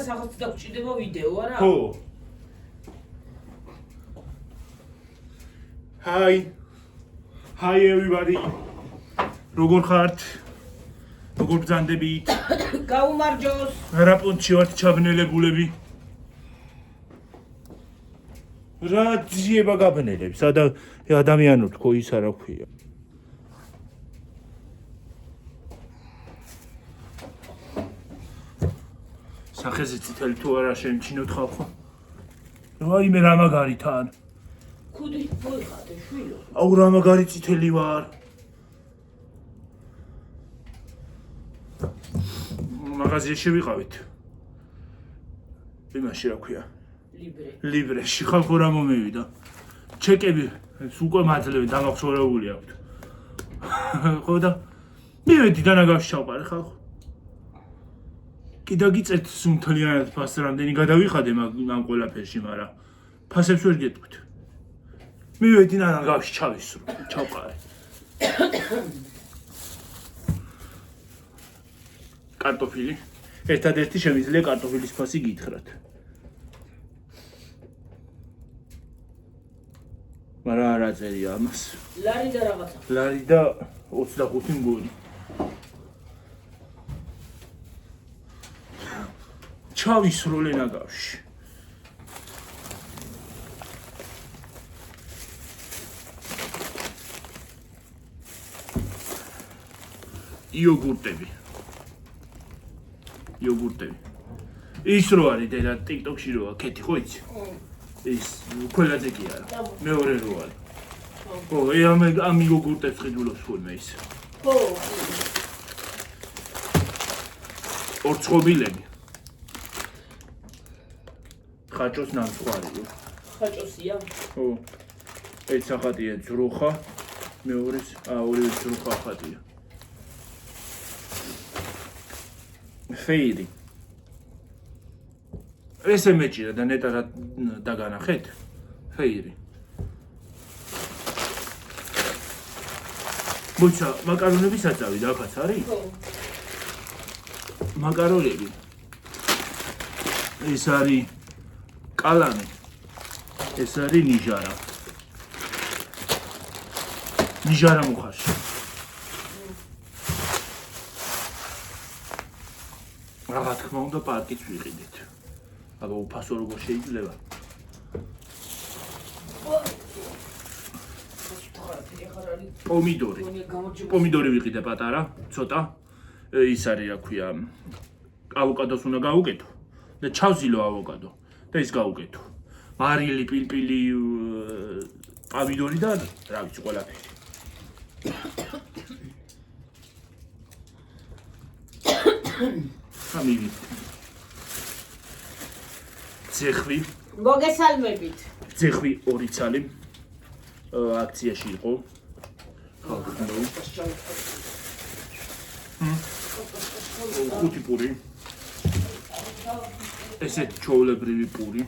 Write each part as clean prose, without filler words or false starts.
სახელმწიფო დაგჭირდება ვიდეო არა? ხო. Hi everybody. როგორ ხართ? როგორ ბრძანდებით? გაუმარჯოს. რა პონჩი ვართ ჩაბნელებულები? რა ძიება გაბნელებს? ადამიანო თქო ის არა ქვია. სახეზე წითელი თუ არა შემჩინოთ ხალხო? რაიმე რა მაგარი თან. ქუდი მოიხადე შვილო. აუ რა მაგარი წითელი ვარ. მაღაზიაში ვიყავით. იმაში რა ქვია? ლიბრეში ხალხო რა მომევიდა. ჩეკები უკვე მაძლევი დამახსოვრებული აქვთ. ხო და მივედი დანაგავში ჩავყარე ხალხო. კიდე გიწევთ სუმთლიანად ფასს რამდენი გადავიხადე ამ ყველაფერში, მაგრამ ფასებს ვერ გეტყვით. მივედი დანაგავში ჩავყარე. კარტოფილი. ერთადერთი შემიძლია კარტოფილის ფასი გითხრათ. მაგრამ არ აწერია ამას. ლარი და რაღაცა. ლარი და 25 მგონი. ჩავისროლე ნაგავში. იოგურტები. ის რო არის და TikTok-ში რო აქეთი ხო იცი? ის ყველაზე კი არა. მეორე რო არის. ხო, ამ იოგურტებს ყიდულობს ხოლმე ის. ხო. ორწყობილები. ხაჭოს ნამსხვრიო. ხაჭოსია? ხო. ეს ახატია ძროხა, მეორეს ორივე ძროხა ახატია. ფეირი. ესე მეჭირა და ნეტა რა დაგანახეთ? ფეირი. მოიცა, მაკარონები საწავი და ახაც არის? ხო. მაკარონები. ეს არის კალამი. ეს არის ნიჟარა. ნიჟარა მუხაში. რა თქმა უნდა პარკიც ვიყიდეთ. აბა უფასო როგორ შეიძლება? პომიდორი ვიყიდე პატარა, ცოტა. ის არის რა ქვია, ავოკადოს უნდა გავუკეთო და ჩავზილო ავოკადო და ის გავუკეთო. მარილი, პილპილი, პომიდორი და რა ვიცი ყველაფერი. ამივი. ძეხვი. მოგესალმებით. ძეხვი 2 ცალი. აქციაში იყო. ხუთი პური. ესეთი ჩაოლებრივი პური.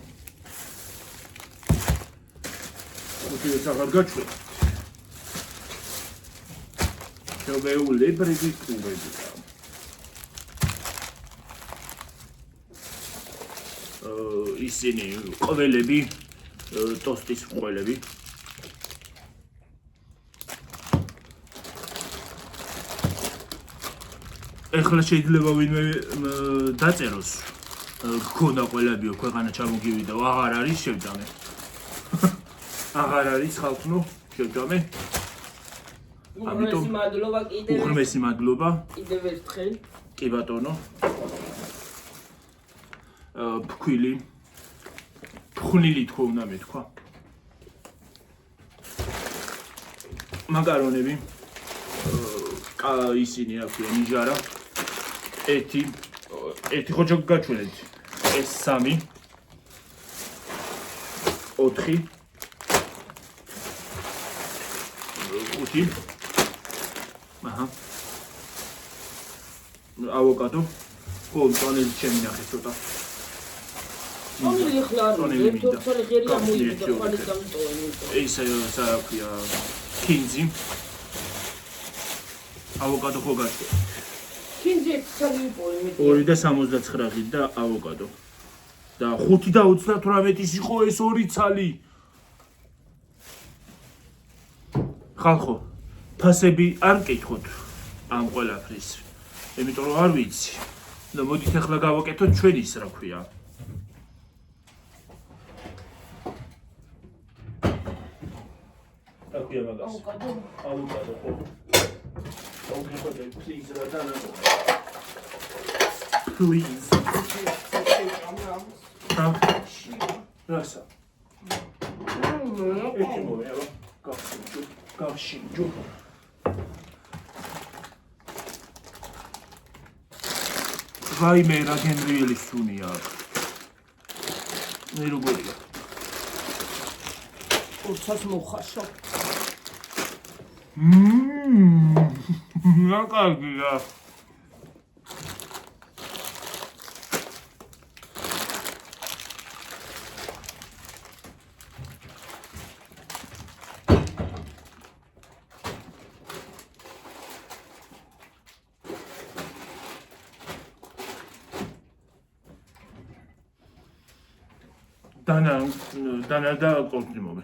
ხუთი აღარ გაჩვენ. ჩაოლებრივი პურები. ისინი ყველები, ტოსტის ყველები. ეხლა შეიძლება ვინმე დაწეროს გქონდა ყველებიო ქვეყანა ჩამოგივიდა, აღარ არის შევჭამე. აღარ არის ხალხო, შევჭამე. ამიტომ მადლობა კიდევ. უღრმესი მადლობა. კიდევ ერთხელ. კი ბატონო. ფხვნილი თქო უნდა მეთქვა. მაკარონები. ისინი რა ქვია, ნიჟარა. ერთი ხოჭო გაჩვენეთ. ეს 3 4 5 აჰა. ავოკადო. ხო, ტონელი შემინახე ცოტა. ტონელი ხლა არ არის, თორე ღერი ამოიგდა ხალხი გამტოვანი. ეს რა ქვია, კინძი. ავოკადო ხო გაჩვენეთ. ჩინზე ცალი ვიპოვე მე. 2.79 ღილი და ავოკადო. და 5.38-ის იყო ეს ორი ცალი. ხალხო, ფასები არ მკითხოთ ამ ყველაფრის. იმიტომ რომ არ ვიცი. და მოდით ახლა გავაკეთოთ ჩვენ ის რა ქვია. რა ქვია მაგას? ავოკადო ხო. Okay, please, please. Rasa. Გავშინჯო. რაიმე რა გენრიელი სუნია. მე როგორია? ოცას მოხაშო. რა კარგია. დანა და კონტრიმობე.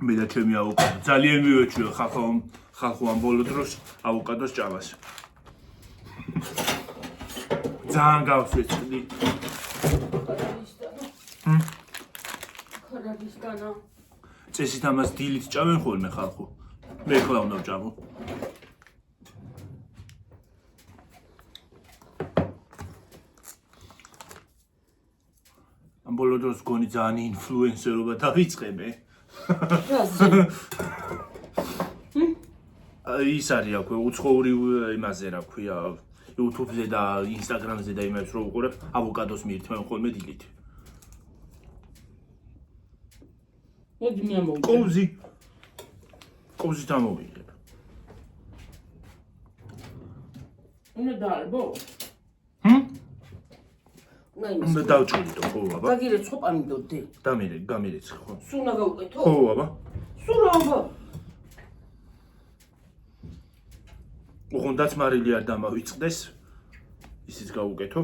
მე და ჩემი ავოკადო ძალიან მივეჩვია ხალხო ამ ბოლო დროს ავოკადოს ჭამას. ძალიან გავსვეცდი. ხარაგისტანა. წესით ამას დილით ჭამენ ხოლმე ხალხო. მე ხლა უნდა ვჭამო. ამ ბოლო დროს გონი ძალიან ინფლუენსერობა დავიწყებე. ის არის აქვე უცხოური იმაზე რა ქვია YouTube-ზე და Instagram-ზე და იმებს რო უყურებ ავოკადოს მიირთმევენ ხოლმე დილით. მოდი მე ამოვიდე. კოვზით ამოვიღებ. უნდა დაარბო? უნდა დავჭრიდო ხო აბა? დაგირე ცხოპა მიდოდე. გამირეცი ხო? სულ უნდა გავუკეთო? ხო აბა? სულ აბა. ოღონდაც მარილი არ დამავიწყდეს. ისიც გავუკეთო.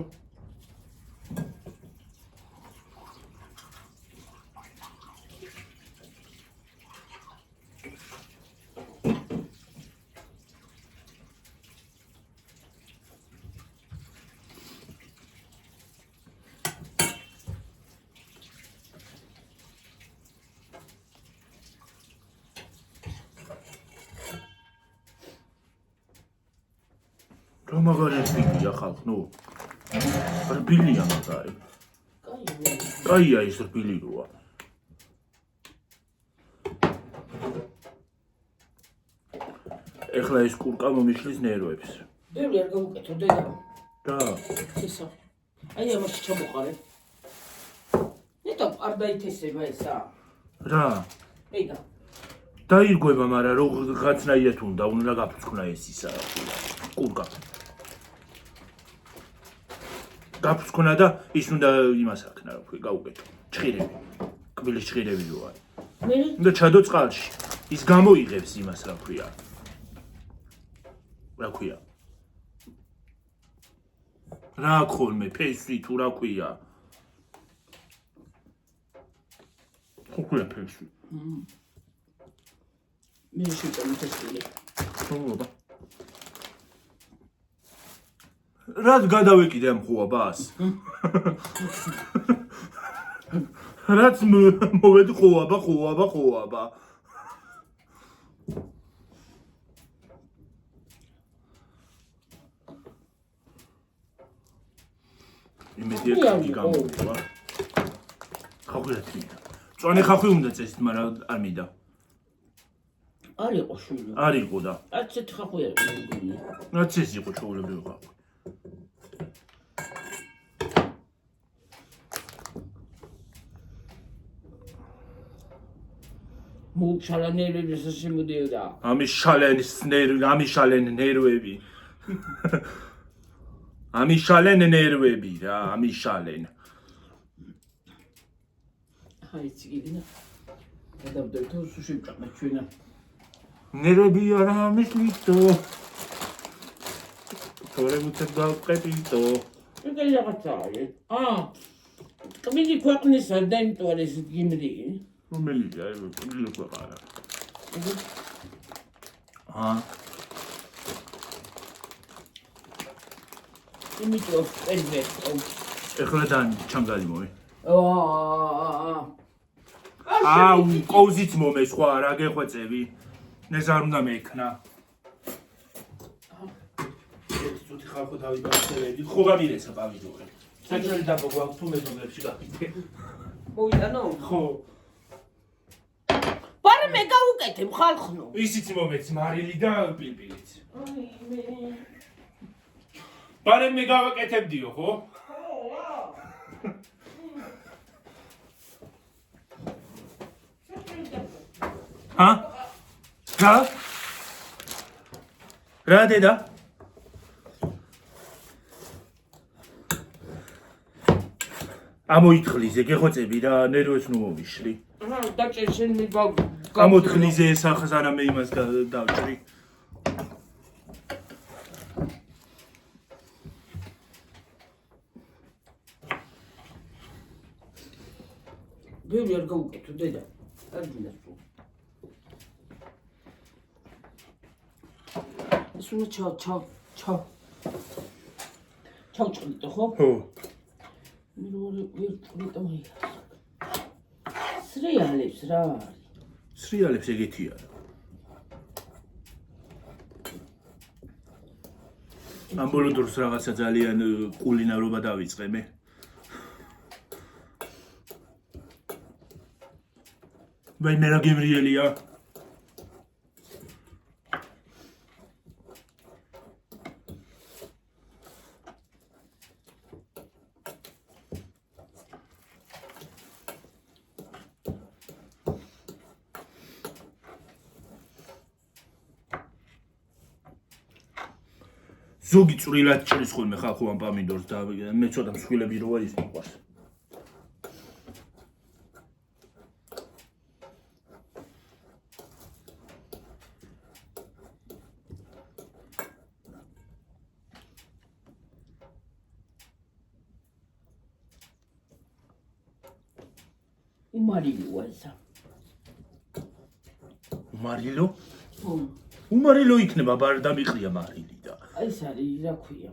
რა მაგარი რბილია ხალხ, ნუ. რბილია მაგარი. კაია ის რბილი როა. ეხლა ეს კურკა მომიშლის ნერვებს. ბევრი არ გავუკეთო დედა. რა? ესა. აი ამაში ჩამოყარე. ნეტა არ დაითესება ესა. რა? ედა. დაირგვება, მაგრამ რაღაცნაირად უნდა გაფრთხნა ეს ისა კურკა. გაფრთხნა და ის უნდა იმას აქნა რა ქვია, გაუკეთო. ჭხირები. კბილის ჭხირები რო არის. მე უნდა ჩადო წყალში. ის გამოიღებს იმას რა ქვია. რა ქვია? რა ხოლმე ფესვი თუ რა ქვია? ხო ქვია ფესვი. მე შევიტანე ფესვი. ხოობა. რად გადავეკიდე ამ ხოაბას? რაც მოვედი ხოაბა. იმედია კარგი გამოვა. ხახვი რა თქმა. წვანი ხახვი უნდა წესით, მაგრამ არ მინდა. არ იყო შვილი. არ იყო და. არცეთ ხახვი არ იყო. რაც ეს იყო ჩაულებრივი ხახვი. მუშალანერები შემოდიოდა. ამის შალენ ნერვები. ამის შალენ ნერვები რა, ამის შალენ. აი ციგინა. გადავდეთ თუ შეჭამეთ ჩვენა. ნერები არა მისლითო. თორე მუცებ გავყეთითო. ეგ რაღაცაა. კმილი ქვეყნისა დაიმტვარეს გიმრი. რომელია ეს კმილი ქვეყანა? იმიტომ პერვერტო. ეხლა დან ჩანგალი მოი. აა კოუზიც მომე სხვა რა გეხვეწები. ეს არ უნდა მექნა. ეს თუთი ხალხო დავიბახები. ხო გამირეცა პავიდორი. საჭირო დაბო გვაქვს თუ მეზობლებში გაკეთე. მოვიტანო? ხო. პარე მე გავუკეთე ხალხნო. ისიც მომეც მარილი და პილპილიც. აი მე. პარე მე გავაკეთებდიო, ხო? რა დედა? ამოითხრიზე გეხოცები რა ნერვებს ნუ მომიშლი. დაჭერ შენ მე ამოთხნიზე სახს არა მე იმას დავჭრი. ბევრი არ გავუკეთო დედა. არ გინდა თუ. ეს უნდა ჩავჭრიდო ხო? ხო. მე ვერ წვრიტოი. სრიალებს რა არის? სრიალებს ეგეთია. ამ ბოლო დროს რაღაცა ძალიან კულინარობა დავიწყე მე. ვაი მე რა გემრიელია. ზოგი წვრილად ჭრის ხოლმე ხალხო ამ პამინდორს და მე ცოტა მსხვილები როა ის მიყვარს. უმარილოა ესა. მარილო? ხო. უმარილო იქნება ბარ დამიყრია მარილი და. აი ეს არის რა ქვია.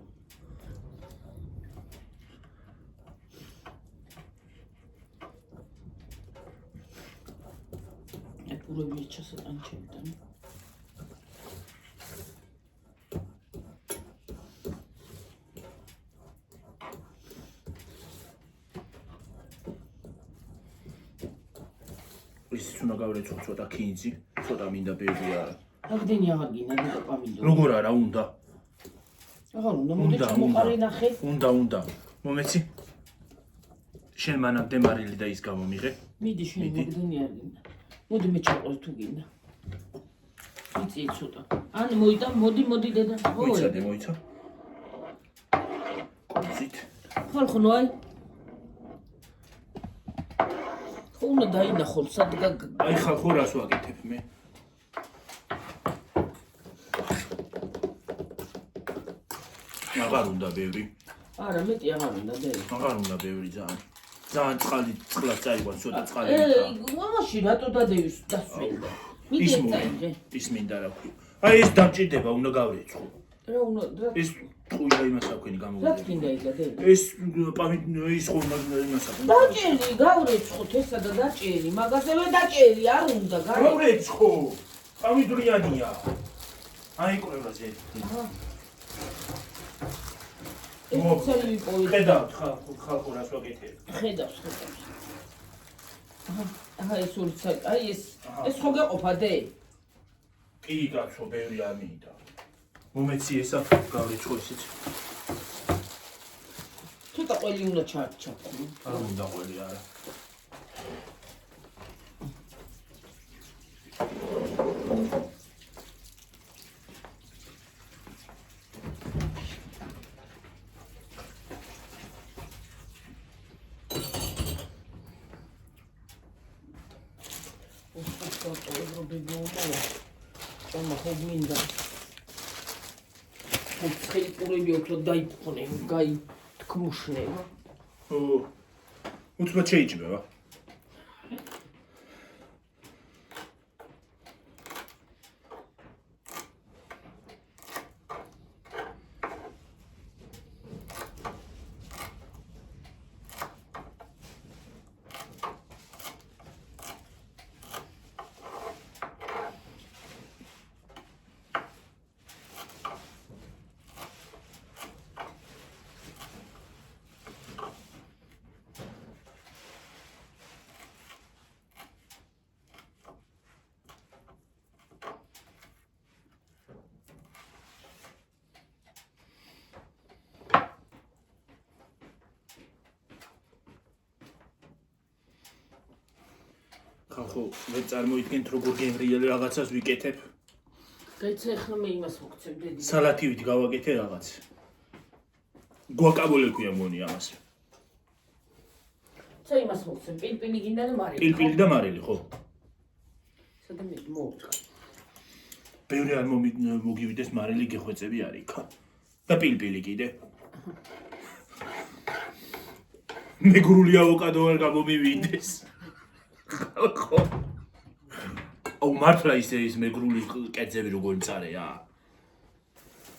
აკურები ჩასატანჩებდა. ის უნდა გავრეცხო ცოტა ქინძი, ცოტა მინდა ბევრი არა. აკდენი აღარ გინდა და პამინდორი. როგორ არა უნდა? აღარ უნდა მოდი ჩამოყარე ნახე. უნდა. მომეცი. შენ მანამდე მარილი და ის გამომიღე. მიდი შენ აკდენი არ გინდა. მოდი მე ჩაყოლ თუ გინდა. იცი ცოტა. ან მოიდა, მოდი დედა. მოიცა. კოცით. ხალხო აი. ხო უნდა დაინახო სადგა. აი ხალხო რას ვაკეთებ მე? აღარ უნდა ბევრი. არა, მეტი აღარ უნდა დედა. აღარ უნდა ბევრი ძალიან. ძალიან წყლად წაიყვანს, ცოტა წყალი. მამაში რატო დადევის დასვენდა? მიდი წაიღე. ის მინდა რა ქვია. აი ეს დამჭირდება, უნდა გავრეცხო. რა უნდა? ეს ტყუილა იმას აქვენი რა გამოვიდა. თქინდა იგა დედა? ეს ის ხომ იმას აქვენი. დაჭერი, გავრეცხოთ ესა და დაჭერი, მაგაზევე დაჭერი, არ უნდა, გავრეცხო. პამიდრიანია. აი ყურებაზე. ცელი პოი. ხედავთ ხალხო რას ვაკეთებ. ხედავს. აჰა ეს ორი აი ეს ხო გაყოფა დე? კი გახსო ბევრი არ მინდა. მომეცი ესა გავრეცხო ისიც. ცოტა ყველი უნდა ჩაჭაფო. არ უნდა ყველი არა. მამა ხო მინდა. ცხელი ყურები ოქრო დაიფხონე, გაი თქმუშნევა. უცბად შეიჭმევა. ხალხო, მე წარმოიდგენთ როგორ გემრიელი რაღაცას ვიკეთებ. გაიცა ახლა მე იმას მოგცემ დედი. სალათივით გავაკეთე რაღაც. გვაკაბოლე ქვია მგონი ამას. ცა იმას მოგცემ, პილპილი გინდა და მარილი. პილპილი და მარილი, ხო? სადა მე მოვკა. ბევრი არ მოგივიდეს მარილი გეხვეწები არის იქა. და პილპილი კიდე. მეგრული ავოკადო არ გამომივიდეს. ხო. აუ მართლა ის მეგრული კერძები როგორ მწარეა?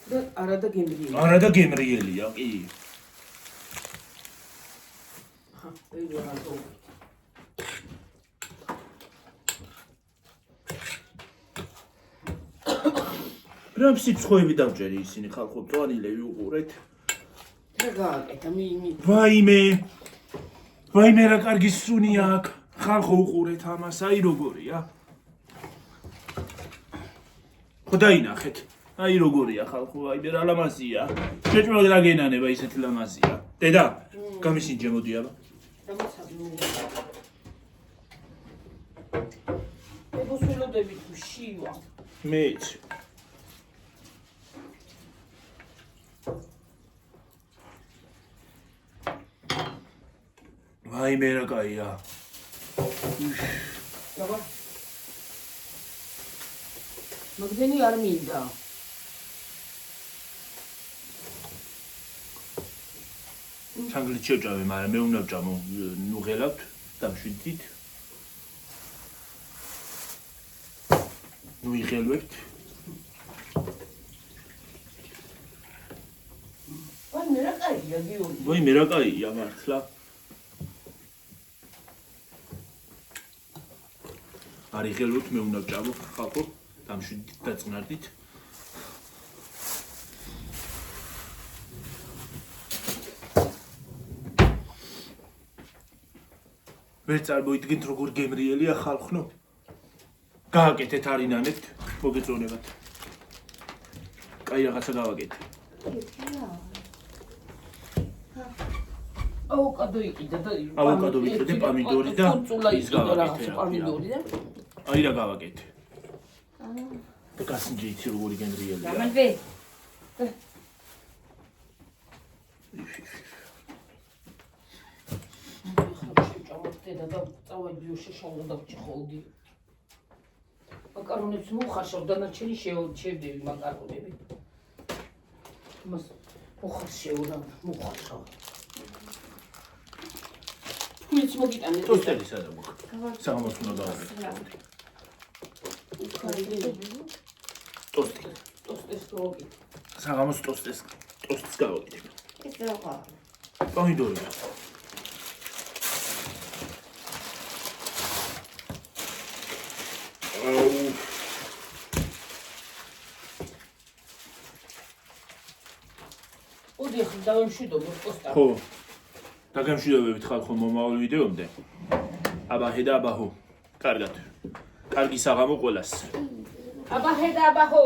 და არა და გემრიელი. არა და გემრიელია, კი. ხა, ეგ რატო? რა სიცხოები დავჭერი ისინი ხალხო, წვანილები უყურეთ. რა გააკეთა მიმი. ვაიმე რა კარგი სუნი აქვს. ხალხო უყურეთ ამას, აი როგორია. ხო დაინახეთ. აი როგორია ხალხო, აი რა ლამაზია. შეჭმოდ რა გენანება ისეთი ლამაზია. დედა, გამისინჯე მოდი აბა. ეგოსულოდები თუ შივა. მეც. ვაიმე რა კაია. აბა. მაგდენი არ მინდა. ჩანგლით შევჭამე, მაგრამ მე უნდა ვჭამო, ნუ ღელავთ, დამშვიდით. ნუ იღელვებთ. ვაიმე რა კაია გიორგი. ვაიმე რა კაია მართლა. არ იღელვებთ, მე უნდა ვჭამო, ხალხო, დამშვიდით და წნარდით. ვერ წარმოიდგენთ როგორ გემრიელია ხალხო. გააკეთეთ არინანებთ, მოგეწონებათ. კაი რაღაცა გავაკეთე. ავოკადო იყიდა და ავოკადო ვიყიდე, პამიდორი და ის გავაკეთე. პამიდორი და აი რა გავაკეთე. და გასინჯე იცი როგორი გემრიელია. გამარჯვე. და წავედი შეშალო და ჩხოლდი. მაკარონებს მოხარშავ დანარჩენი შევდები მაკარონები. მას მოხარშავ და მოხარშავ. მეც მოგიტანე. ტოსტერი სადა მოგ. საღამოს უნდა გავაკეთე. ტოსტი. ტოსტეს გავაკეთე. საღამოს ტოსტს გავაკეთე. ეს რა ყა? პომიდორი. ოდი ახლა დავემშვიდო მოსკოსთან. ხო. დაგემშვიდობებით ხალხო მომავალ ვიდეომდე. აბა ჰედა აბა ჰო. კარგად. კარგი საღამო ყველას. აბა ჰედა აბა ჰო.